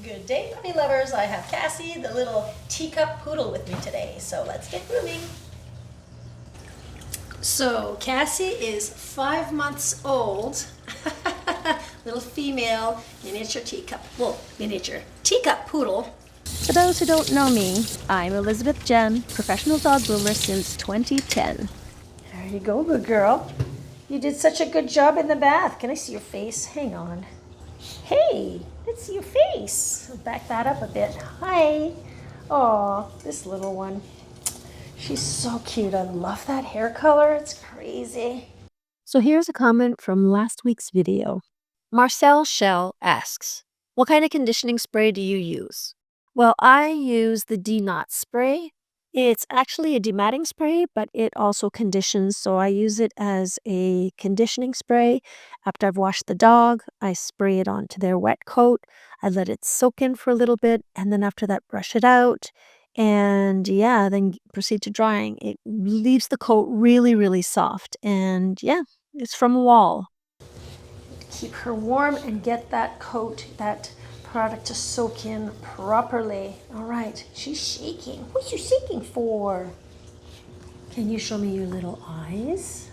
Good day, puppy lovers. I have Cassie, the little teacup poodle, with me today. So let's get grooming. So Cassie is 5 months old. Little female miniature teacup poodle. For those who don't know me, I'm Elizabeth Jenn, professional dog groomer since 2010. There you go, good girl. You did such a good job in the bath. Can I see your face? Hang on. Hey, let's see your face. Back that up a bit. Hi. Oh, this little one. She's so cute. I love that hair color. It's crazy. So here's a comment from last week's video. Marcel Shell asks, what kind of conditioning spray do you use? Well, I use the D-Knot spray. It's actually a dematting spray, but it also conditions, so I use it as a conditioning spray. After I've washed the dog, I spray it onto their wet coat. I let it soak in for a little bit, and then after that, brush it out. And yeah, then proceed to drying. It leaves the coat really, really soft. And yeah, it's from a wall. Keep her warm and get that coat, that product to soak in properly. All right, she's shaking. What are you shaking for? Can you show me your little eyes?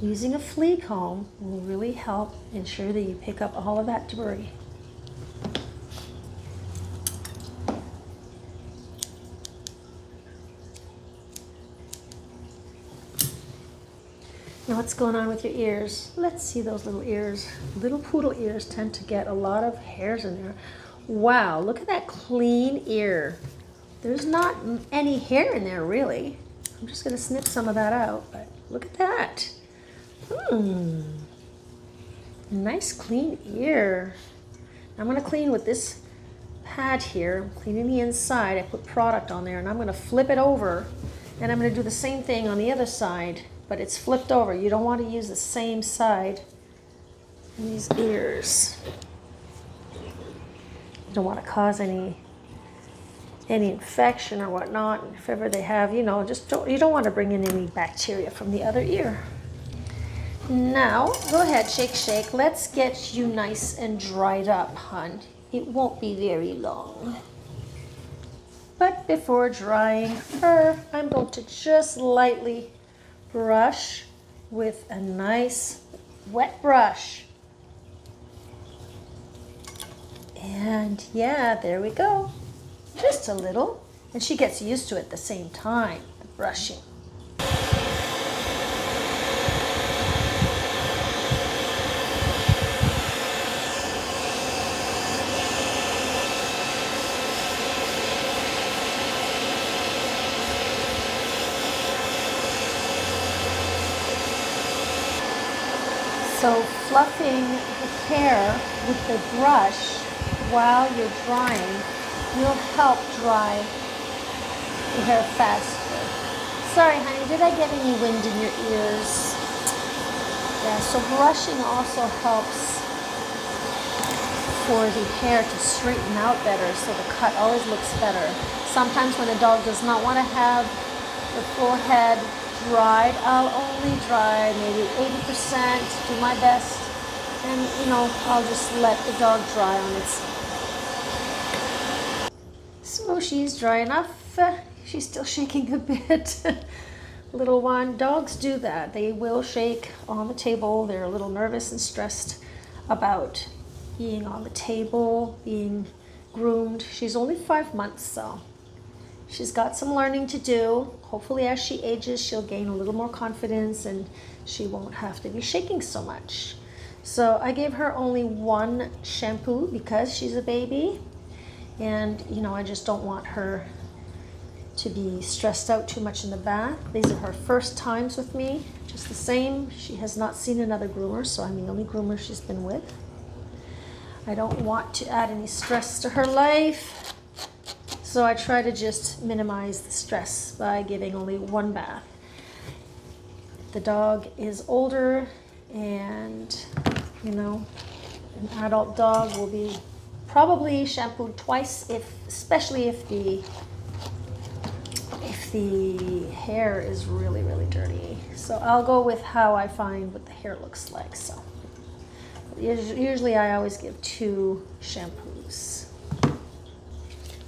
Using a flea comb will really help ensure that you pick up all of that debris. Now what's going on with your ears? Let's see those little ears. Little poodle ears tend to get a lot of hairs in there. Wow, look at that clean ear. There's not any hair in there really. I'm just gonna snip some of that out, but look at that. Nice clean ear. I'm gonna clean with this pad here. I'm cleaning the inside. I put product on there and I'm gonna flip it over and I'm gonna do the same thing on the other side. But it's flipped over. You don't want to use the same side in these ears. You don't want to cause any infection or whatnot. If ever they have, you don't want to bring in any bacteria from the other ear. Now, go ahead, shake, shake. Let's get you nice and dried up, hon. It won't be very long. But before drying her, I'm going to just lightly brush with a nice wet brush. And yeah, there we go. Just a little. And she gets used to it at the same time, the brushing. So fluffing the hair with the brush while you're drying will help dry the hair faster. Sorry, honey, did I get any wind in your ears? Yeah, so brushing also helps for the hair to straighten out better, so the cut always looks better. Sometimes when a dog does not want to have the full head dried, I'll only dry maybe 80%, do my best, and I'll just let the dog dry on its own. So she's dry enough. She's still shaking a bit. Little one, dogs do that. They will shake on the table. They're a little nervous and stressed about being on the table, being groomed. She's only 5 months, so she's got some learning to do. Hopefully as she ages, she'll gain a little more confidence and she won't have to be shaking so much. So I gave her only one shampoo because she's a baby. And I just don't want her to be stressed out too much in the bath. These are her first times with me, just the same. She has not seen another groomer, so I'm the only groomer she's been with. I don't want to add any stress to her life. So I try to just minimize the stress by giving only one bath. The dog is older and, an adult dog will be probably shampooed twice, especially if the hair is really, really dirty. So I'll go with how I find what the hair looks like. So usually I always give 2 shampoos. loose.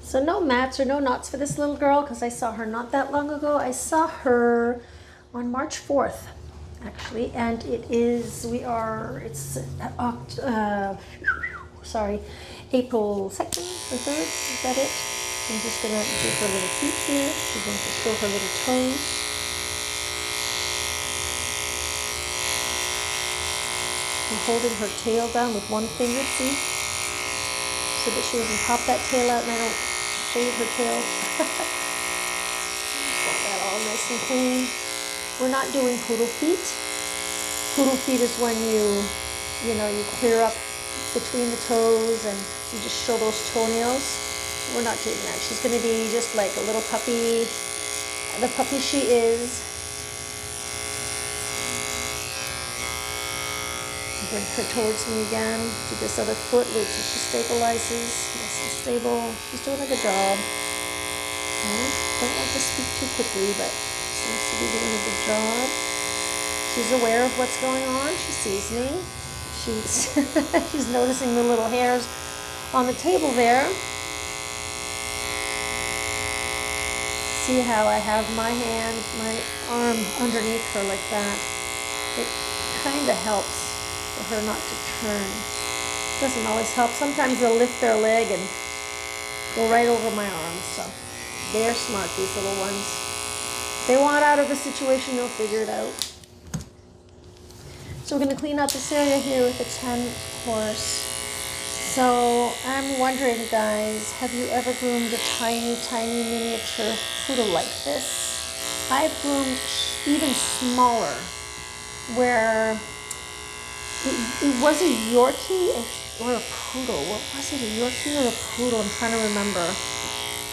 So no mats or no knots for this little girl because I saw her not that long ago. I saw her on March 4th, actually, and it's April 2nd or 3rd, is that it? I'm just gonna do her little feet here. She's going to show her little toes. I'm holding her tail down with one finger, see? So that she doesn't pop that tail out and I don't shave her tail. Just want that all nice and clean. We're not doing poodle feet. Poodle feet is when you clear up between the toes and you just show those toenails. We're not doing that. She's going to be just like a little puppy, the puppy she is. Bring her towards me again. Do this other foot, wait till she stabilizes. Nice and stable. She's doing a good job. Okay. Don't want to speak too quickly, but seems to be doing a good job. She's aware of what's going on. She sees me. She's noticing the little hairs on the table there. See how I have my arm underneath her like that. It kind of helps for her not to turn. Doesn't always help. Sometimes they'll lift their leg and go right over my arm. So they're smart, these little ones. If they want out of the situation, they'll figure it out. So we're going to clean out this area here with a 10 horse. So I'm wondering, guys, have you ever groomed a tiny, tiny miniature poodle like this? I've groomed even smaller, where it was a Yorkie or a poodle. What was it, a Yorkie or a poodle? I'm trying to remember.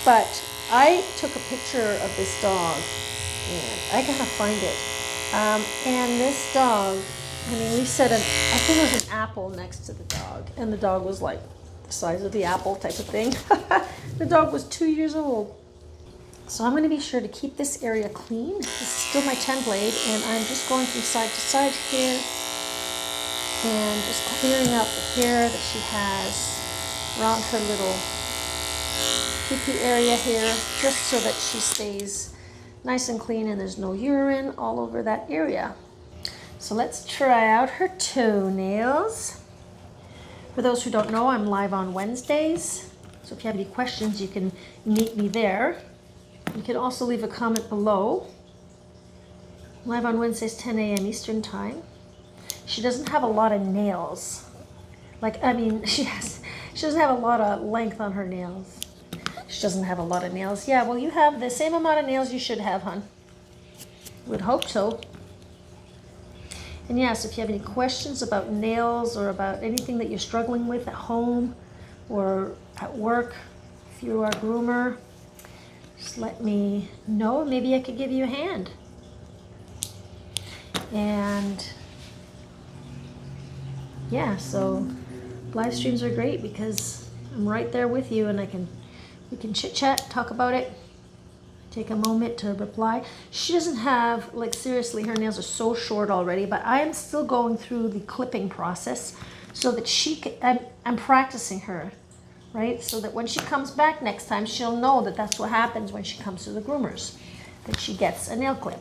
But I took a picture of this dog, and I gotta find it. And this dog, I mean, we said I think it was an apple next to the dog, and the dog was like the size of the apple type of thing. The dog was 2 years old. So I'm going to be sure to keep this area clean. This is still my 10 blade, and I'm just going from side to side here and just clearing out the hair that she has around her little pee-pee area here, just so that she stays nice and clean and there's no urine all over that area. So let's try out her toenails. For those who don't know, I'm live on Wednesdays. So if you have any questions, you can meet me there. You can also leave a comment below. Live on Wednesdays, 10 a.m. Eastern Time. She doesn't have a lot of nails. She doesn't have a lot of length on her nails. She doesn't have a lot of nails. Yeah, well, you have the same amount of nails you should have, hon. Would hope so. And yes, if you have any questions about nails or about anything that you're struggling with at home or at work, if you are a groomer, just let me know. Maybe I could give you a hand. And yeah, so live streams are great because I'm right there with you, and we can chit chat, talk about it. Take a moment to reply. She doesn't have, seriously, her nails are so short already, but I am still going through the clipping process so that I'm practicing her, right? So that when she comes back next time, she'll know that that's what happens when she comes to the groomers, that she gets a nail clip.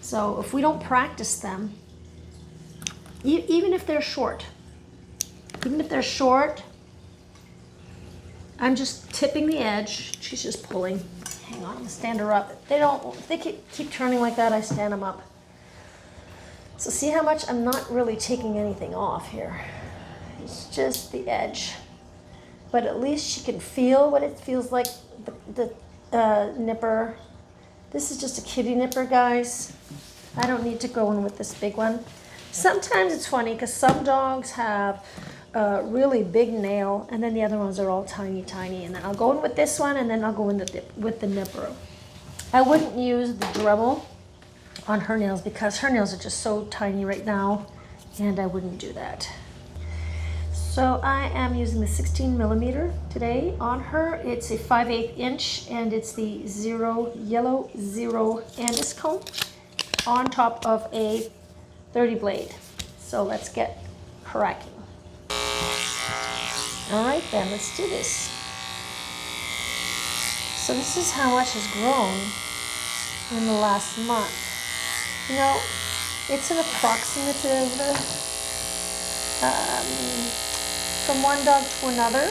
So if we don't practice them, even if they're short, I'm just tipping the edge. She's just pulling. Hang on, I'm gonna stand her up. They keep turning like that, I stand them up. So see how much I'm not really taking anything off here. It's just the edge. But at least she can feel what it feels like, the nipper. This is just a kitty nipper, guys. I don't need to go in with this big one. Sometimes it's funny because some dogs have a really big nail, and then the other ones are all tiny, tiny. And then I'll go in with this one, and then I'll go in with the nipper. I wouldn't use the Dremel on her nails because her nails are just so tiny right now, and I wouldn't do that. So I am using the 16 millimeter today on her. It's a 5/8 inch, and it's the yellow zero Andis comb on top of a 30 blade. So let's get cracking. All right then, let's do this. So this is how much has grown in the last month. You know, it's an approximative from one dog to another.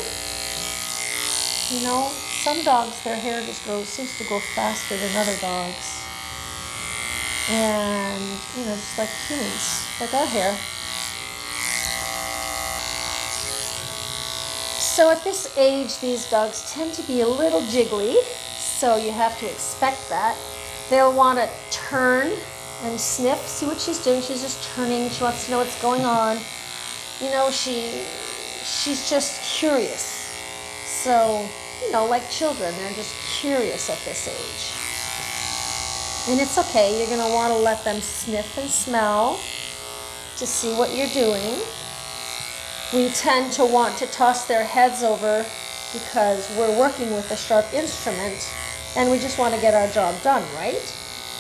You know, some dogs, their hair just seems to grow faster than other dogs. And, you know, just like humans, like our hair. So at this age, these dogs tend to be a little jiggly, so you have to expect that. They'll want to turn and sniff, see what she's doing. She's just turning, she wants to know what's going on. You know, she's just curious. So, you know, like children, they're just curious at this age. And it's okay, you're gonna want to let them sniff and smell to see what you're doing. We tend to want to toss their heads over because we're working with a sharp instrument and we just want to get our job done, right?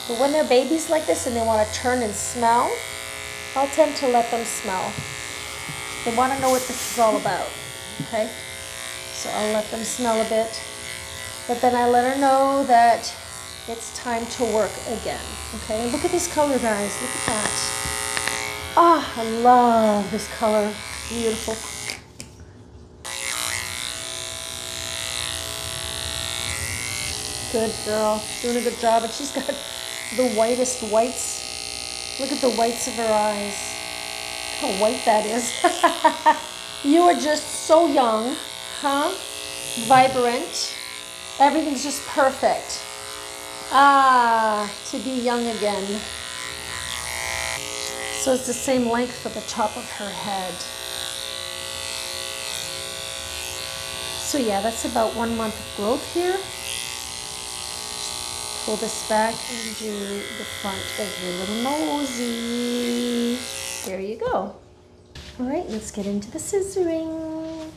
But when they're babies like this and they want to turn and smell, I'll tend to let them smell. They want to know what this is all about, okay? So I'll let them smell a bit, but then I let her know that it's time to work again, okay? Look at this color, guys, look at that. Ah, I love this color, beautiful. Good girl, doing a good job, and she's got the whitest whites. Look at the whites of her eyes. Look how white that is. You are just so young, huh? Vibrant. Everything's just perfect. Ah, to be young again. So it's the same length for the top of her head. So yeah, that's about 1 month of growth here. Pull this back and do the front of your little nosy. There you go. All right, let's get into the scissoring.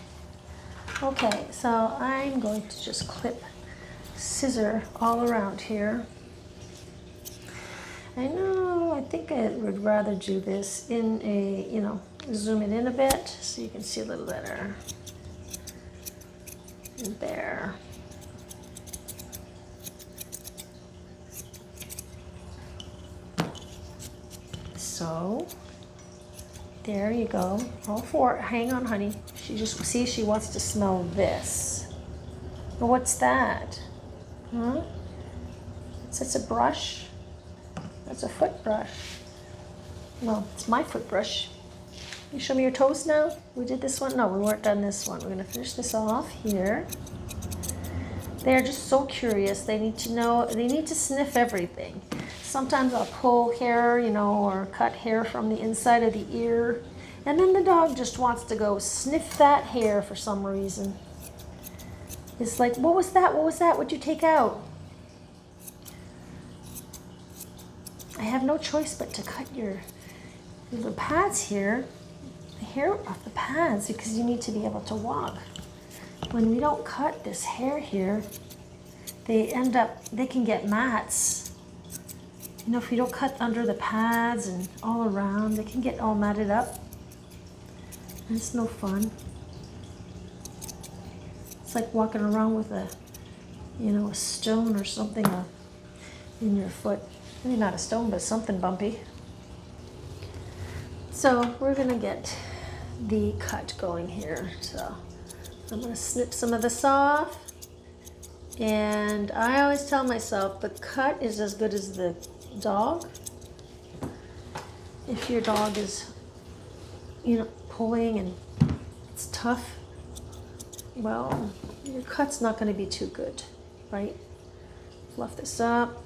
Okay, so I'm going to just clip scissor all around here. I know, I think I would rather do this in a, you know, zoom it in a bit so you can see a little better. And there. So, there you go. All four. Hang on, honey. She just, see, she wants to smell this. Well, what's that? Huh? That's a brush. That's a foot brush. Well, it's my foot brush. You show me your toes now? We did this one? No, we weren't done this one. We're gonna finish this off here. They're just so curious. They need to know, they need to sniff everything. Sometimes I'll pull hair, you know, or cut hair from the inside of the ear. And then the dog just wants to go sniff that hair for some reason. It's like, what was that? What was that? What'd you take out? I have no choice but to cut your little pads here, the hair off the pads, because you need to be able to walk. When we don't cut this hair here, they can get mats. You know, if we don't cut under the pads and all around, they can get all matted up. And it's no fun. It's like walking around with a, you know, a stone or something in your foot. Maybe not a stone, but something bumpy. So we're gonna get the cut going here. So I'm gonna snip some of this off. And I always tell myself the cut is as good as the dog. If your dog is, you know, pulling and it's tough, well, your cut's not gonna be too good, right? Fluff this up.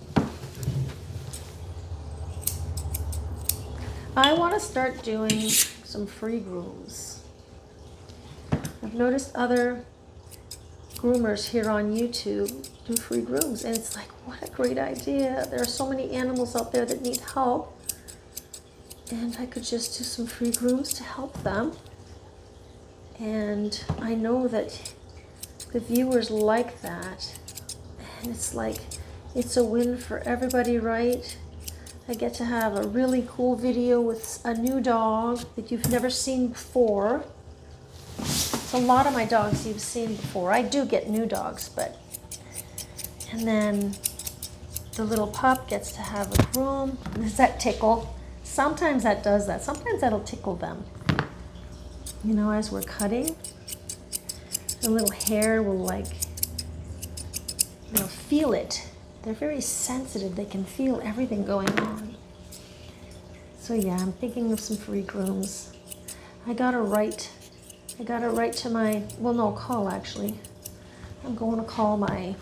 I want to start doing some free grooms. I've noticed other groomers here on YouTube do free grooms, and it's like, what a great idea. There are so many animals out there that need help, and I could just do some free grooms to help them. And I know that the viewers like that, and it's like, it's a win for everybody, right? I get to have a really cool video with a new dog that you've never seen before. So a lot of my dogs you've seen before. I do get new dogs, but, and then the little pup gets to have a groom. Does that tickle? Sometimes that does that. Sometimes that'll tickle them. You know, as we're cutting, the little hair will like, feel it. They're very sensitive. They can feel everything going on. So yeah, I'm thinking of some free grooms. I got to write to my, well, no, call actually. I'm going to call my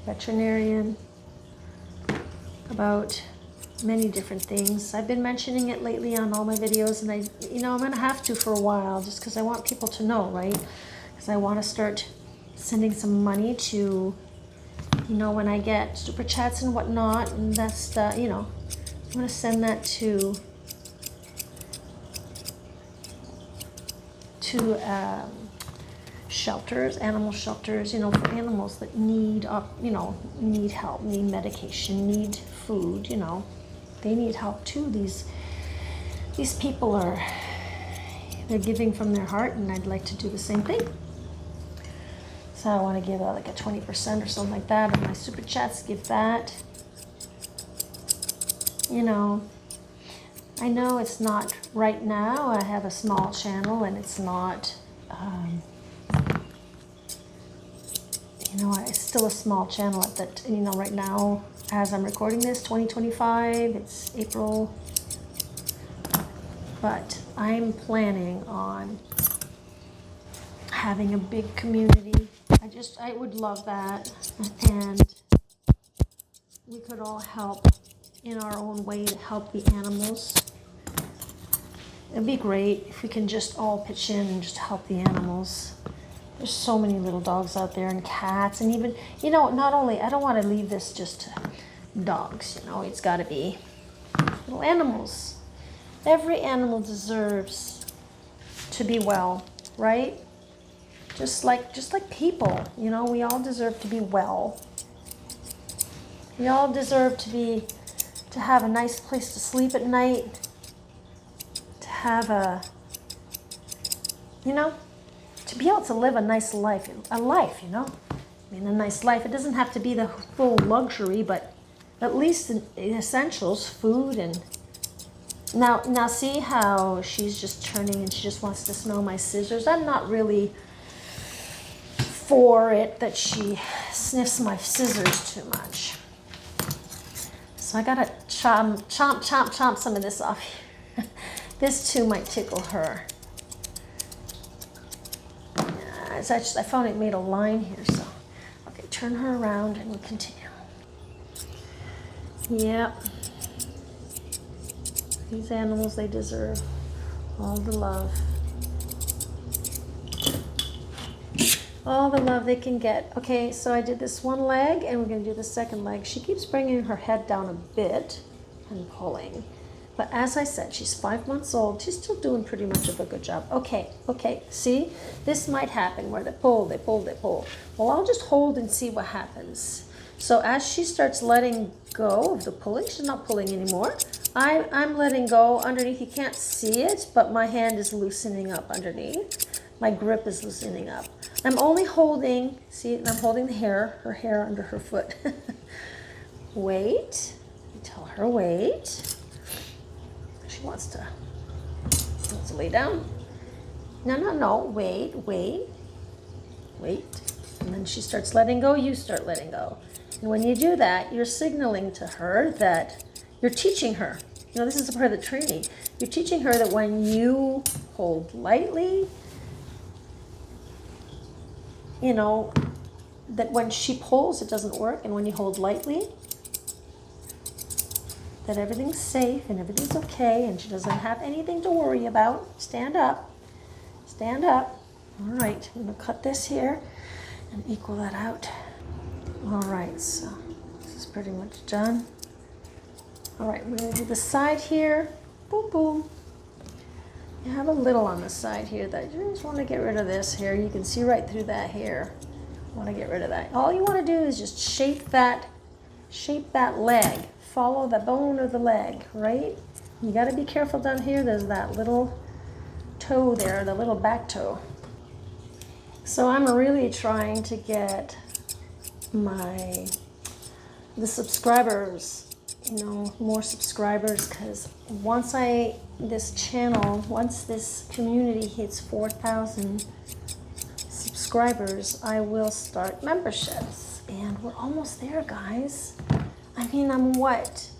veterinarian about many different things. I've been mentioning it lately on all my videos, and I'm going to have to for a while, just because I want people to know, right? Because I want to start sending some money to, when I get super chats and whatnot, and that's I'm going to send that to shelters, animal shelters, for animals that need help, need medication, need food, they need help too. These people they're giving from their heart, and I'd like to do the same thing. So I want to give out like a 20% or something like that, and my super chats give that. I know it's not right now. I have a small channel, and it's not, it's still a small channel at that, right now, as I'm recording this, 2025, it's April. But I'm planning on having a big community. I would love that. And we could all help in our own way to help the animals. It'd be great if we can just all pitch in and just help the animals. There's so many little dogs out there, and cats, and even, not only, I don't want to leave this just to dogs, it's got to be little animals. Every animal deserves to be well, right? Just like people, we all deserve to be well. We all deserve to have a nice place to sleep at night, to have to be able to live a nice life, a nice life. It doesn't have to be the full luxury, but at least the essentials, food. And now see how she's just turning and she just wants to smell my scissors. I'm not really for it that she sniffs my scissors too much. So I gotta chomp some of this off here. This too might tickle her. It's actually, I found it made a line here, so okay, turn her around and we continue. Yep. These animals, they deserve all the love. All the love they can get. Okay, so I did this one leg, and we're going to do the second leg. She keeps bringing her head down a bit and pulling. But as I said, she's 5 months old. She's still doing pretty much of a good job. Okay, see? This might happen where they pull. Well, I'll just hold and see what happens. So as she starts letting go of the pulling, she's not pulling anymore. I'm letting go underneath. You can't see it, but my hand is loosening up underneath. My grip is loosening up. I'm only holding, see, I'm holding her hair under her foot. Wait. I tell her wait. She wants to lay down. No, wait. And then she starts letting go, you start letting go. And when you do that, you're signaling to her that you're teaching her. This is a part of the training. You're teaching her that when you hold lightly, that when she pulls, it doesn't work. And when you hold lightly, that everything's safe and everything's okay and she doesn't have anything to worry about. Stand up. All right, I'm going to cut this here and equal that out. All right, so this is pretty much done. All right, we're going to do the side here. Boom, boom. You have a little on the side here that you just want to get rid of this hair. You can see right through that hair. You want to get rid of that. All you want to do is just shape that leg. Follow the bone of the leg, right? You got to be careful down here. There's that little toe there, the little back toe. So I'm really trying to get the subscribers, more subscribers, because once this community hits 4,000 subscribers, I will start memberships, and we're almost there, guys. I mean, last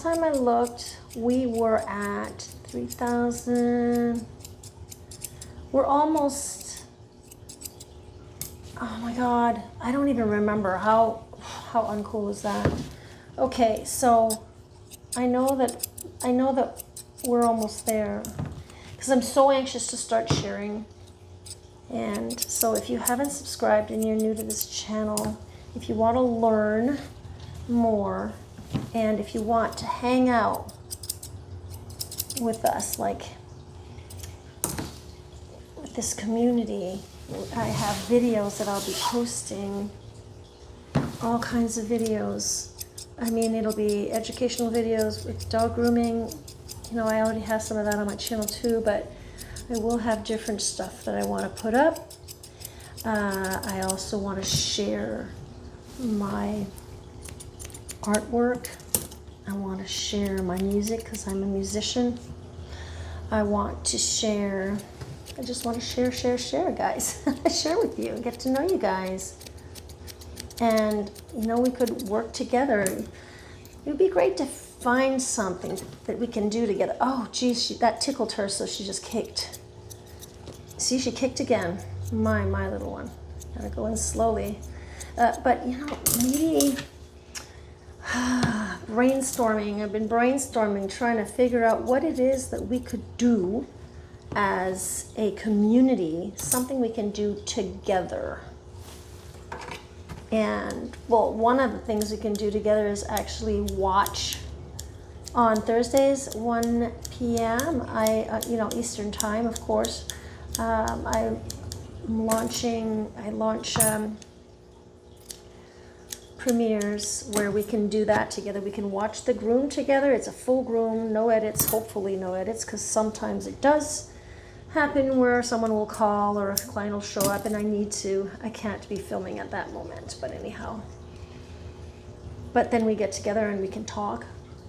time I looked, we were at 3,000. We're almost, oh my God, I don't even remember. How uncool is that? Okay, so I know that we're almost there, because I'm so anxious to start sharing. And so if you haven't subscribed and you're new to this channel, if you want to learn more, and if you want to hang out with us, like with this community, I have videos that I'll be posting, all kinds of videos. I mean, it'll be educational videos with dog grooming. I already have some of that on my channel too, but I will have different stuff that I want to put up. I also want to share my artwork. I want to share my music, because I'm a musician. I just want to share, guys. Share with you, get to know you guys. And, we could work together. It would be great to find something that we can do together. Oh, geez, that tickled her, so she just kicked. See, she kicked again. My little one. Gotta go in slowly. But, maybe brainstorming. I've been brainstorming, trying to figure out what it is that we could do as a community, something we can do together. And, well, one of the things we can do together is actually watch on Thursdays, 1 p.m. Eastern time, of course. I launch premieres where we can do that together. We can watch the groom together. It's a full groom, no edits, hopefully no edits, because sometimes it does happen where someone will call or a client will show up and I can't be filming at that moment, but anyhow. But then we get together and we can talk.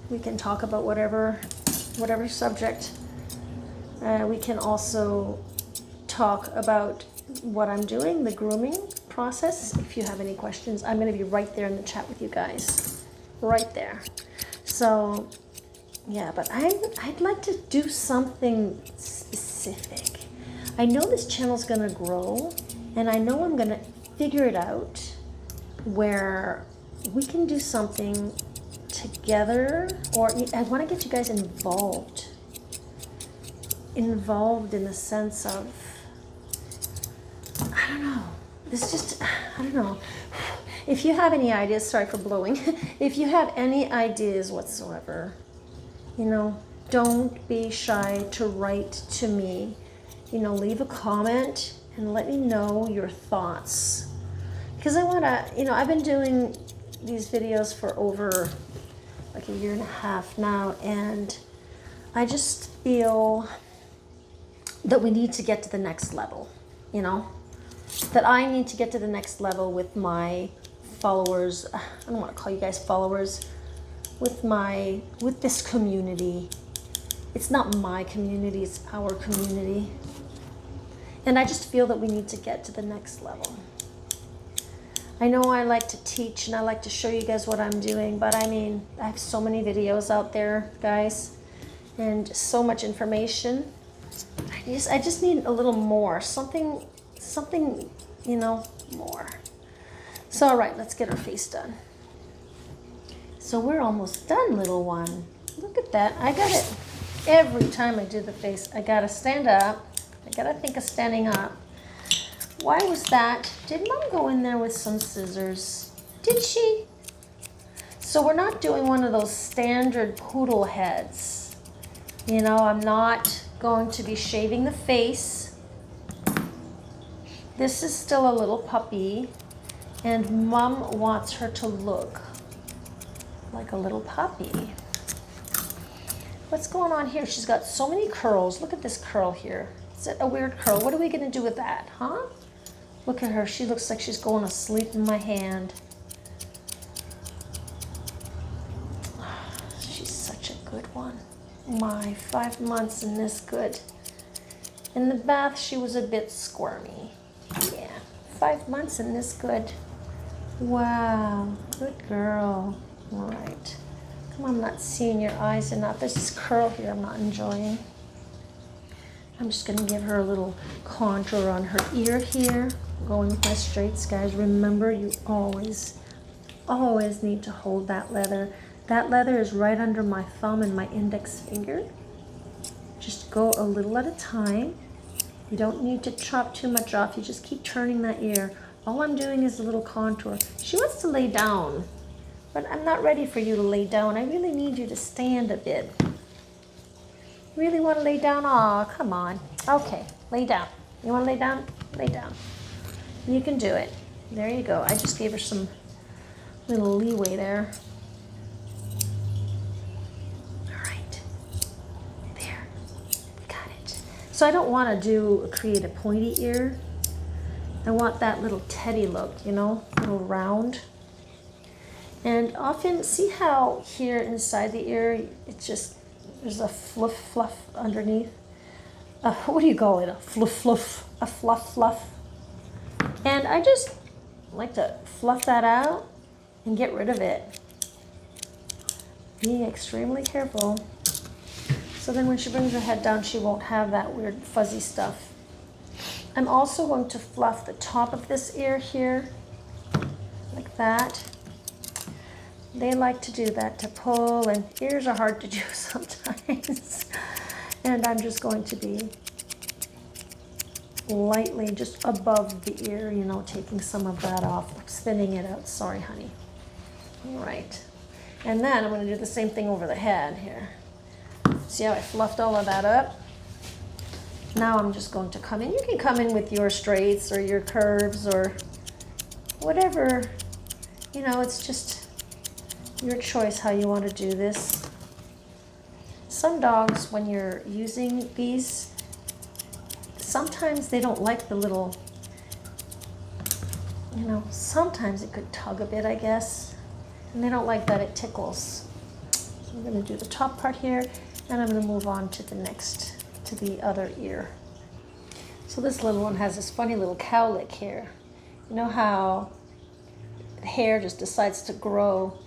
We can talk about whatever subject. We can also talk about what I'm doing, the grooming process. If you have any questions, I'm going to be right there in the chat with you guys. Right there. So, yeah, but I'd like to do something specific. I know this channel's going to grow, and I know I'm going to figure it out where we can do something together, or I want to get you guys involved in the sense of, I don't know. If you have any ideas, sorry for blowing, if you have any ideas whatsoever, don't be shy to write to me. Leave a comment and let me know your thoughts. Because I want to, I've been doing these videos for over like a year and a half now, and I just feel that we need to get to the next level, that I need to get to the next level with my followers. I don't want to call you guys followers, with this community. It's not my community, it's our community. And I just feel that we need to get to the next level. I know I like to teach and I like to show you guys what I'm doing, but I mean, I have so many videos out there, guys, and so much information. I just need a little more, something, more. So, all right, let's get our face done. So we're almost done, little one. Look at that. I got it. Every time I do the face, I gotta stand up. I gotta think of standing up. Why was that? Did Mom go in there with some scissors? Did she? So we're not doing one of those standard poodle heads. I'm not going to be shaving the face. This is still a little puppy, and Mom wants her to look like a little puppy. What's going on here? She's got so many curls. Look at this curl here. Is it a weird curl? What are we gonna do with that, huh? Look at her, she looks like she's going to sleep in my hand. She's such a good one. My 5 months and this good. In the bath, she was a bit squirmy. Yeah, 5 months and this good. Wow, good girl. All right. Come on, I'm not seeing your eyes enough. There's this curl here I'm not enjoying. I'm just gonna give her a little contour on her ear here. Going with my straights, guys. Remember, you always need to hold that leather. That leather is right under my thumb and my index finger. Just go a little at a time. You don't need to chop too much off. You just keep turning that ear. All I'm doing is a little contour. She wants to lay down, but I'm not ready for you to lay down. I really need you to stand a bit. Really want to lay down? Aw, come on. Okay, lay down. You want to lay down? Lay down. You can do it. There you go. I just gave her some little leeway there. All right. There. We got it. So I don't want to create a pointy ear. I want that little teddy look, you know, little round. And often, see how here inside the ear, it's just, there's a fluff underneath. What do you call it? A fluff. And I just like to fluff that out and get rid of it. Being extremely careful. So then when she brings her head down, she won't have that weird fuzzy stuff. I'm also going to fluff the top of this ear here, like that. They like to do that, to pull, and ears are hard to do sometimes. And I'm just going to be lightly just above the ear, you know, taking some of that off, spinning it out. Sorry, honey. All right. And then I'm going to do the same thing over the head here. See how I fluffed all of that up? Now I'm just going to come in. You can come in with your straights or your curves or whatever. You know, it's just your choice how you want to do this. Some dogs, when you're using these, sometimes they don't like the little, you know, sometimes it could tug a bit, I guess. And they don't like that it tickles. So I'm going to do the top part here, and I'm going to move on to the next, to the other ear. So this little one has this funny little cowlick here. You know how hair just decides to grow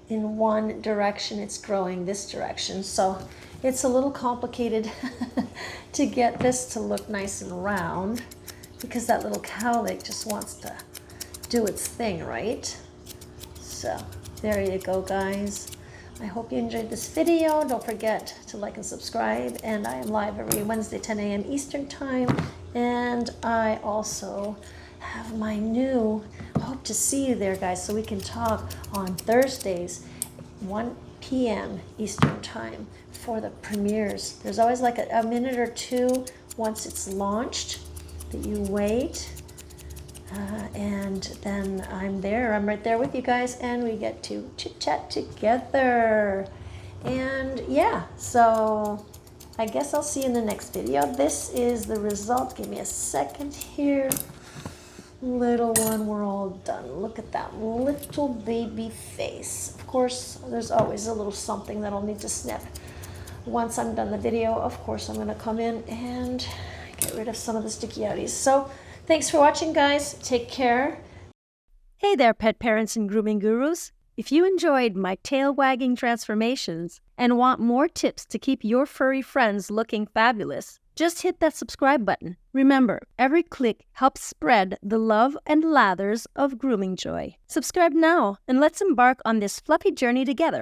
in one direction, it's growing this direction. So it's a little complicated to get this to look nice and round because that little cowlick just wants to do its thing, right? So there you go, guys. I hope you enjoyed this video. Don't forget to like and subscribe. And I am live every Wednesday, 10 a.m. Eastern Time. And I also have my new, hope to see you there, guys, so we can talk on Thursdays, 1 p.m. Eastern Time for the premieres. There's always like a minute or two once it's launched that you wait. And then I'm there. I'm right there with you guys, and we get to chit-chat together. And yeah, so I guess I'll see you in the next video. This is the result. Give me a second here. Little one, we're all done. Look at that little baby face. Of course, there's always a little something that I'll need to snip. Once I'm done the video, of course, I'm going to come in and get rid of some of the sticky outies. So thanks for watching, guys. Take care. Hey there, pet parents and grooming gurus. If you enjoyed my tail-wagging transformations and want more tips to keep your furry friends looking fabulous, just hit that subscribe button. Remember, every click helps spread the love and lathers of grooming joy. Subscribe now and let's embark on this fluffy journey together.